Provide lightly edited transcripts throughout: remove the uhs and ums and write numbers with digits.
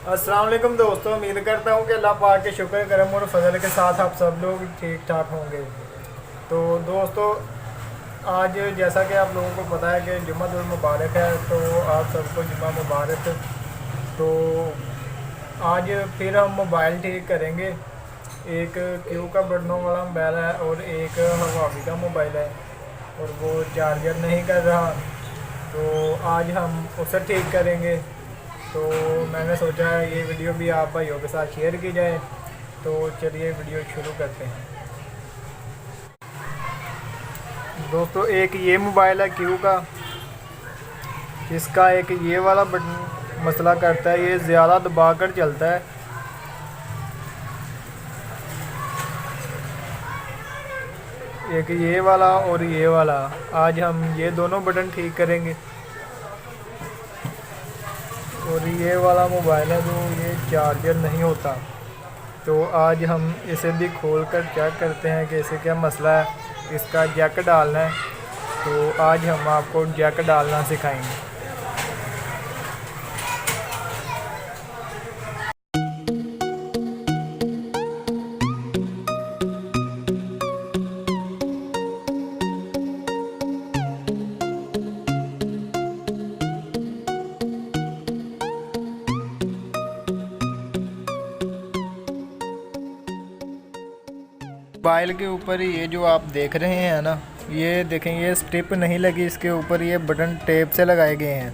अस्सलाम वालेकुम दोस्तों, उम्मीद करता हूँ कि अल्लाह पाक के शुक्र करम और फजल के साथ आप सब लोग ठीक ठाक होंगे। तो दोस्तों, आज जैसा कि आप लोगों को पता है कि जुम्मतुल मुबारक है, तो आप सबको जुम्मा मुबारक। तो आज फिर हम मोबाइल ठीक करेंगे। एक क्यू का बटनों वाला मोबाइल है और एक हवावी का मोबाइल है और वो चार्जर नहीं कर रहा, तो आज हम उसे ठीक करेंगे। तो मैंने सोचा है ये वीडियो भी आप भाइयों के साथ शेयर की जाए। तो चलिए वीडियो शुरू करते हैं। दोस्तों, एक ये मोबाइल है क्यू का, इसका एक ये वाला बटन मसला करता है, ये ज़्यादा दबा कर चलता है। एक ये वाला और ये वाला, आज हम ये दोनों बटन ठीक करेंगे। और ये वाला मोबाइल है जो ये चार्जर नहीं होता, तो आज हम इसे भी खोल कर चेक करते हैं कि इसे क्या मसला है। इसका जैक डालना है, तो आज हम आपको जैक डालना सिखाएंगे। मोबाइल के ऊपर ये जो आप देख रहे हैं ना, ये देखें, ये स्ट्रिप नहीं लगी इसके ऊपर, ये बटन टेप से लगाए गए हैं।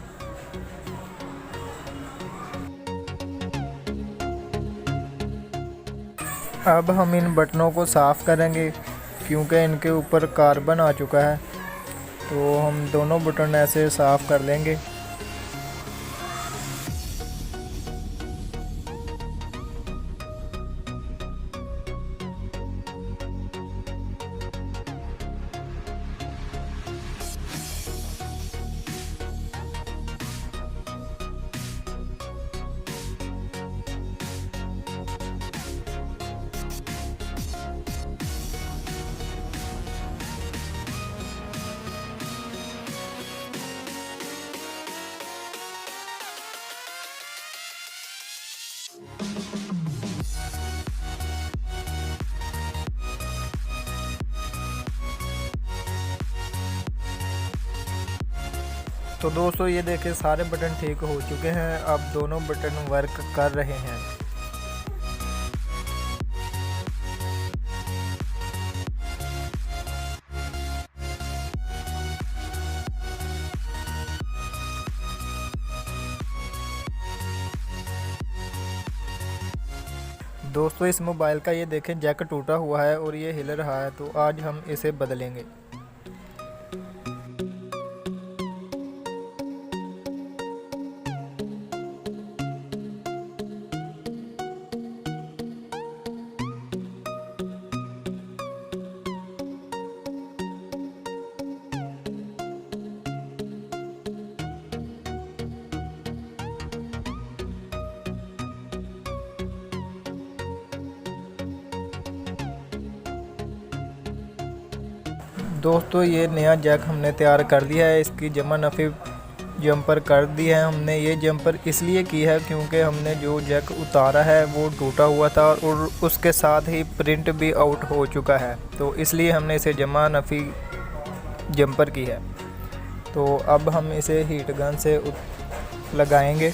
अब हम इन बटनों को साफ़ करेंगे क्योंकि इनके ऊपर कार्बन आ चुका है, तो हम दोनों बटन ऐसे साफ़ कर लेंगे। तो दोस्तों, ये देखें, सारे बटन ठीक हो चुके हैं। अब दोनों बटन वर्क कर रहे हैं। दोस्तों, इस मोबाइल का ये देखें, जैक टूटा हुआ है और ये हिल रहा है, तो आज हम इसे बदलेंगे। दोस्तों, ये नया जैक हमने तैयार कर दिया है। इसकी जमा नफ़ी जंपर कर दी है हमने। ये जंपर इसलिए की है क्योंकि हमने जो जैक उतारा है वो टूटा हुआ था और उसके साथ ही प्रिंट भी आउट हो चुका है, तो इसलिए हमने इसे जमा नफ़ी जंपर की है। तो अब हम इसे हीट गन से लगाएंगे।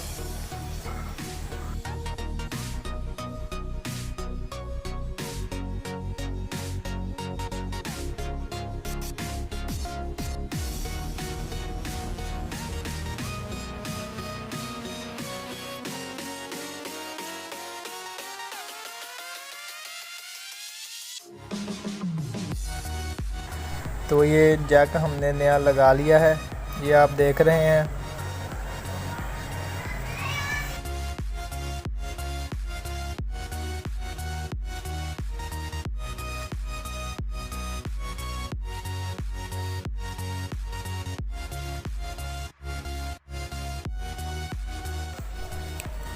तो ये जैक हमने नया लगा लिया है, ये आप देख रहे हैं।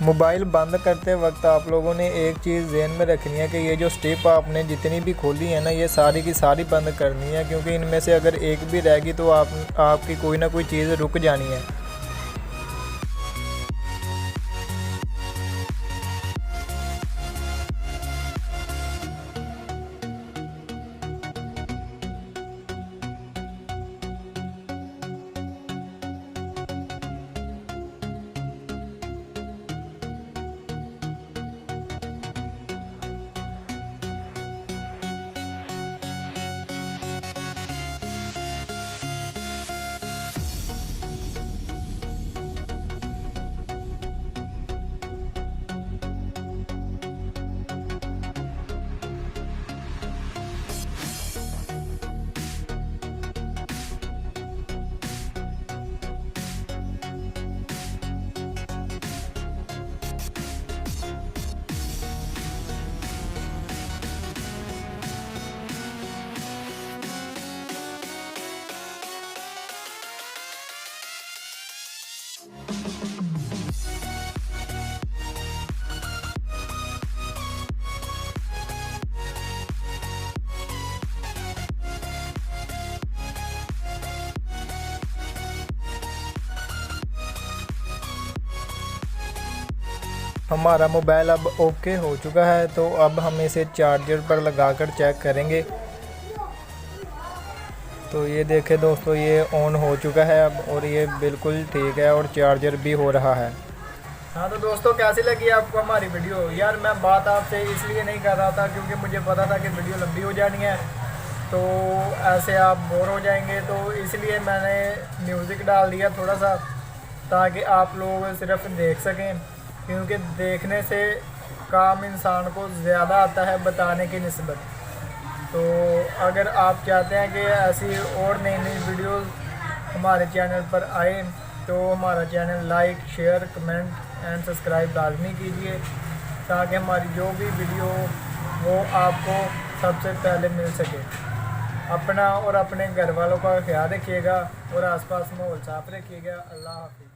मोबाइल बंद करते वक्त आप लोगों ने एक चीज़ ज़हन में रखनी है कि ये जो स्ट्रिप आपने जितनी भी खोली है ना, ये सारी की सारी बंद करनी है, क्योंकि इनमें से अगर एक भी रहेगी तो आपकी कोई ना कोई चीज़ रुक जानी है। हमारा मोबाइल अब ओके हो चुका है, तो अब हम इसे चार्जर पर लगाकर चेक करेंगे। तो ये देखें दोस्तों, ये ऑन हो चुका है अब, और ये बिल्कुल ठीक है और चार्जर भी हो रहा है। हाँ तो दोस्तों, कैसी लगी आपको हमारी वीडियो? यार मैं बात आपसे इसलिए नहीं कर रहा था क्योंकि मुझे पता था कि वीडियो लंबी हो जानी है, तो ऐसे आप बोर हो जाएंगे, तो इसलिए मैंने म्यूज़िक डाल दिया थोड़ा सा, ताकि आप लोग सिर्फ देख सकें, क्योंकि देखने से काम इंसान को ज़्यादा आता है बताने की निस्बत। तो अगर आप चाहते हैं कि ऐसी और नई नई वीडियोस हमारे चैनल पर आए, तो हमारा channel like, share, comment and subscribe लाजमी कीजिए, ताकि हमारी जो भी वीडियो वो आपको सबसे पहले मिल सके। अपना और अपने घर वालों का ख्याल रखिएगा और आसपास माहौल साफ रखिएगा। अल्लाह हाफिज़।